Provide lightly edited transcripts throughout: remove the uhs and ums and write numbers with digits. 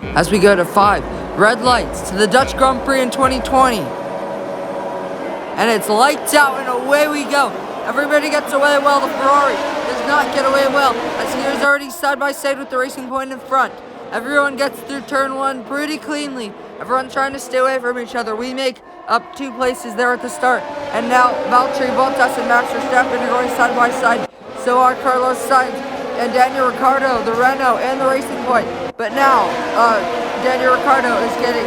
As we go to 5 red lights to the Dutch Grand Prix in 2020. And it's lights out and away we go. Everybody gets away well. The Ferrari does not get away well, as he is already side by side with the Racing Point in front. Everyone gets through turn 1 pretty cleanly. Everyone's trying to stay away from each other. We make up 2 places there at the start. And now Valtteri Bottas and Max Verstappen are going side by side. So are Carlos Sainz and Daniel Ricciardo, the Renault, and the Racing Point. But now, Daniel Ricciardo is getting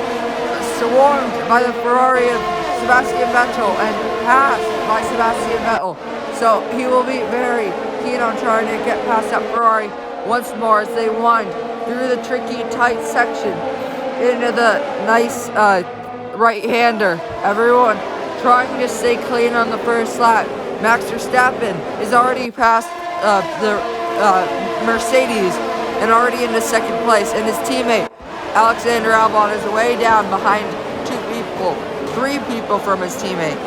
swarmed by the Ferrari of Sebastian Vettel and passed by Sebastian Vettel. So he will be very keen on trying to get past that Ferrari once more as they wind through the tricky, tight section into the nice right-hander. Everyone trying to stay clean on the first lap. Max Verstappen is already past the Mercedes and already into second place, and his teammate Alexander Albon is way down behind 3 people from his teammate.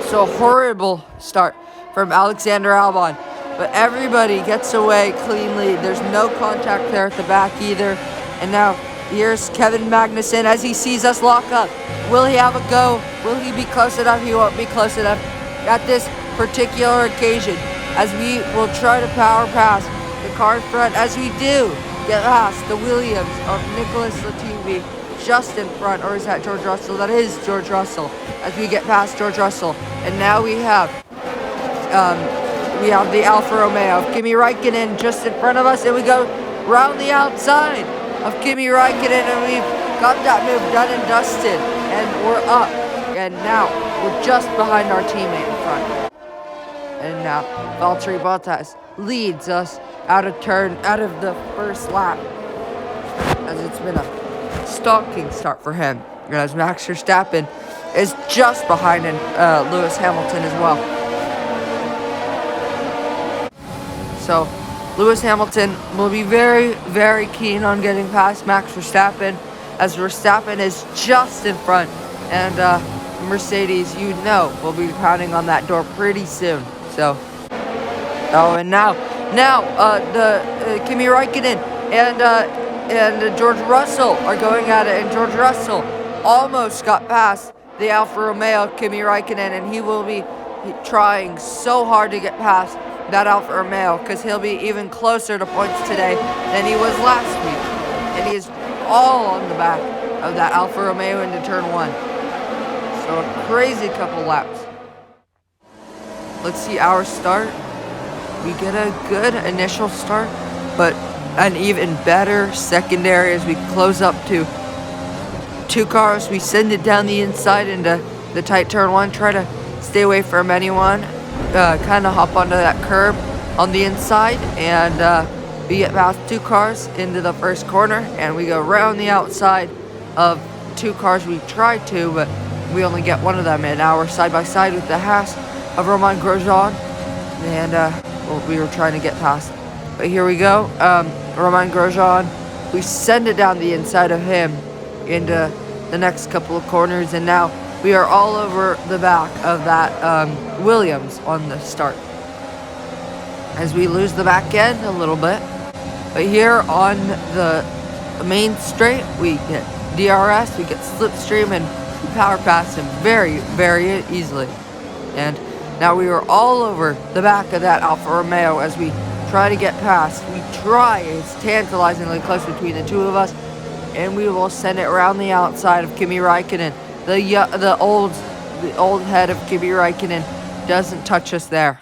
So horrible start from Alexander Albon, but everybody gets away cleanly. There's no contact there at the back either. And now here's Kevin Magnussen as he sees us lock up. Will he have a go? Will he be close enough? He won't be close enough at this particular occasion, as we will try to power past the car in front, as we do get past the Williams of Nicholas Latifi just in front. Or is that George Russell? That is George Russell, as we get past George Russell. And now we have the Alfa Romeo of Kimi Räikkönen just in front of us, and we go round the outside of Kimi Räikkönen, and we've got that move done and dusted, and we're up. And now we're just behind our teammate in front. And now Valtteri Bottas leads us out of the first lap, as it's been a stalking start for him. And as Max Verstappen is just behind Lewis Hamilton as well. So Lewis Hamilton will be very, very keen on getting past Max Verstappen, as Verstappen is just in front, and Mercedes, will be pounding on that door pretty soon. So, and now the Kimi Räikkönen and George Russell are going at it, and George Russell almost got past the Alfa Romeo Kimi Räikkönen, and he will be trying so hard to get past that Alfa Romeo, because he'll be even closer to points today than he was last week, and he is all on the back of that Alfa Romeo into turn 1. So a crazy couple laps. Let's see our start. We get a good initial start, but an even better secondary as we close up to 2 cars. We send it down the inside into the tight turn 1, try to stay away from anyone, kind of hop onto that curb on the inside, and we get past 2 cars into the first corner, and we go around the outside of 2 cars. We tried to, but we only get one of them, and now we're side by side with the Haas of Romain Grosjean, and we were trying to get past. But here we go, Romain Grosjean. We send it down the inside of him into the next couple of corners, and now we are all over the back of that Williams on the start, as we lose the back end a little bit. But here on the main straight, we get DRS, we get slipstream, and we power past him very, very easily. And now we are all over the back of that Alfa Romeo as we try to get past. It's tantalizingly close between the 2 of us, and we will send it around the outside of Kimi Räikkönen. The old head of Kimi Räikkönen doesn't touch us there.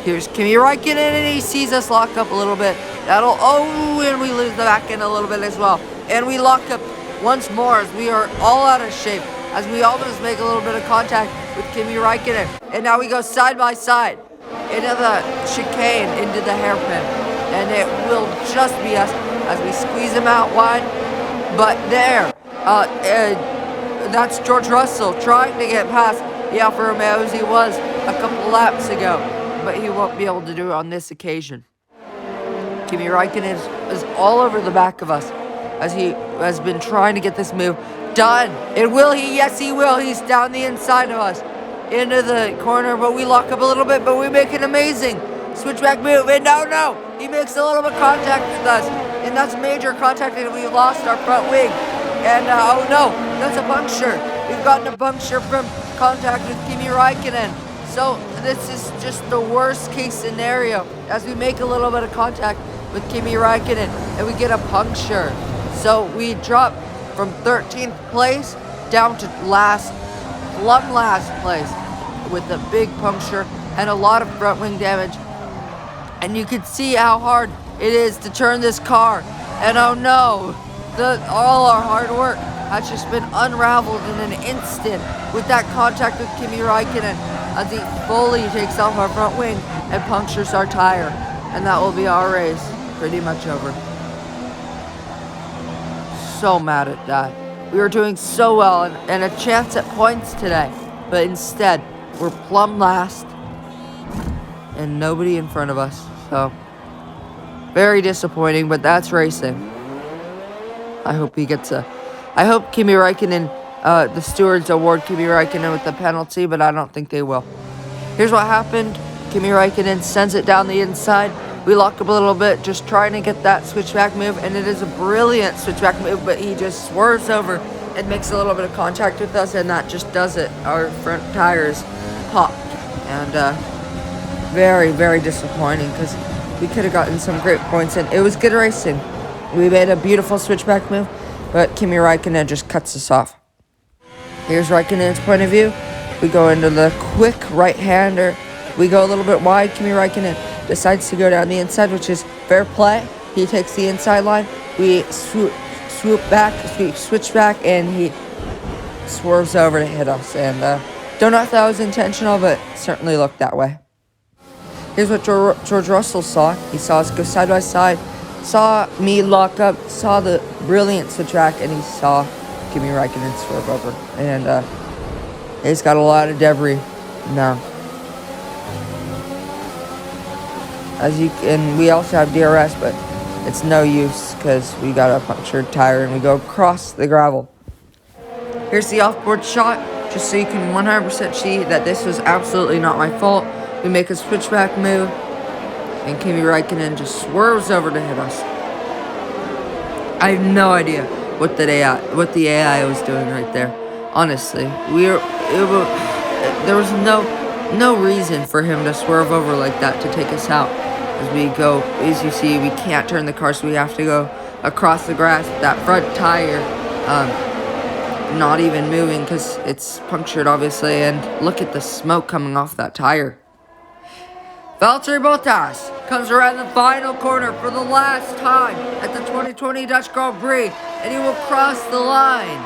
Here's Kimi Räikkönen, and he sees us lock up a little bit. And we lose the back end a little bit as well. And we lock up once more, as we are all out of shape, as we almost make a little bit of contact with Kimi Räikkönen. And now we go side by side into the chicane, into the hairpin. And it will just be us as we squeeze him out wide. But there, that's George Russell trying to get past the Alfa Romeo as he was a couple laps ago, but he won't be able to do it on this occasion. Kimi Räikkönen is all over the back of us as he has been trying to get this move done. And will he? Yes, he will. He's down the inside of us into the corner, but we lock up a little bit, but we make an amazing switchback move. And no, he makes a little bit of contact with us in and that's major contact, and we lost our front wing. And oh no, that's a puncture. We've gotten a puncture from contact with Kimi Räikkönen. So this is just the worst case scenario as we make a little bit of contact with Kimi Räikkönen and we get a puncture. So we drop from 13th place down to last place with a big puncture and a lot of front wing damage. And you can see how hard it is to turn this car. And oh no, all our hard work has just been unraveled in an instant with that contact with Kimi Räikkönen as he fully takes off our front wing and punctures our tire. And that will be our race pretty much over. So mad at that. We were doing so well and a chance at points today, but instead we're plumb last and nobody in front of us. So very disappointing, but that's racing. I hope Kimi Räikkönen, the stewards award Kimi Räikkönen with the penalty, but I don't think they will. Here's what happened. Kimi Räikkönen sends it down the inside. We lock up a little bit, just trying to get that switchback move, and it is a brilliant switchback move, but he just swerves over and makes a little bit of contact with us, and that just does it. Our front tires popped, and very, very disappointing because we could have gotten some great points, and it was good racing. We made a beautiful switchback move, but Kimi Räikkönen just cuts us off. Here's Räikkönen's point of view. We go into the quick right-hander. We go a little bit wide. Kimi Räikkönen decides to go down the inside, which is fair play. He takes the inside line. We switch back, and he swerves over to hit us. And don't know if that was intentional, but certainly looked that way. Here's what George Russell saw. He saw us go side by side, saw me lock up, saw the brilliant switchback, and he saw Kimi Räikkönen swerve over. And he's got a lot of debris now. And we also have DRS, but it's no use because we got a punctured tire and we go across the gravel. Here's the off-board shot, just so you can 100% see that this was absolutely not my fault. We make a switchback move, and Kimi Räikkönen just swerves over to hit us. I have no idea what the AI was doing right there. Honestly, there was no reason for him to swerve over like that to take us out. As you see, we can't turn the car, so we have to go across the grass with that front tire not even moving because it's punctured, obviously, and look at the smoke coming off that tire. Valtteri Bottas comes around the final corner for the last time at the 2020 Dutch Grand Prix, and he will cross the line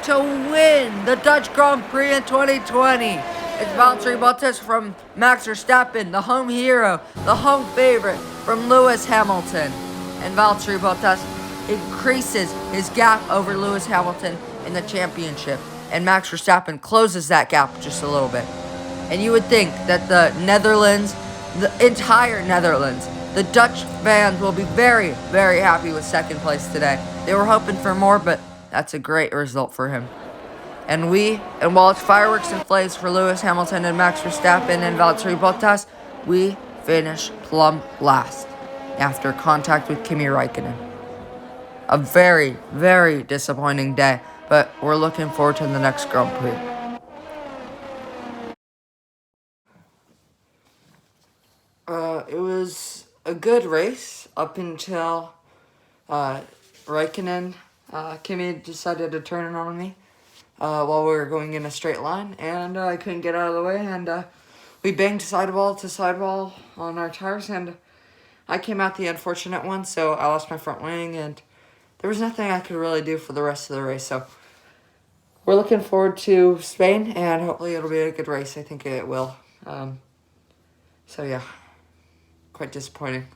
to win the Dutch Grand Prix in 2020. It's Valtteri Bottas from Max Verstappen, the home hero, the home favorite from Lewis Hamilton. And Valtteri Bottas increases his gap over Lewis Hamilton in the championship. And Max Verstappen closes that gap just a little bit. And you would think that the Netherlands, the entire Netherlands, the Dutch fans will be very, very happy with second place today. They were hoping for more, but that's a great result for him. And while it's fireworks and flames for Lewis Hamilton and Max Verstappen and Valtteri Bottas, we finish plumb last after contact with Kimi Räikkönen. A very, very disappointing day, but we're looking forward to the next Grand Prix. It was a good race up until Räikkönen, Kimi decided to turn it on me. While we were going in a straight line, and I couldn't get out of the way, and we banged sidewall to sidewall on our tires, and I came out the unfortunate one, so I lost my front wing, and there was nothing I could really do for the rest of the race, so we're looking forward to Spain, and hopefully it'll be a good race. I think it will. So yeah, quite disappointing.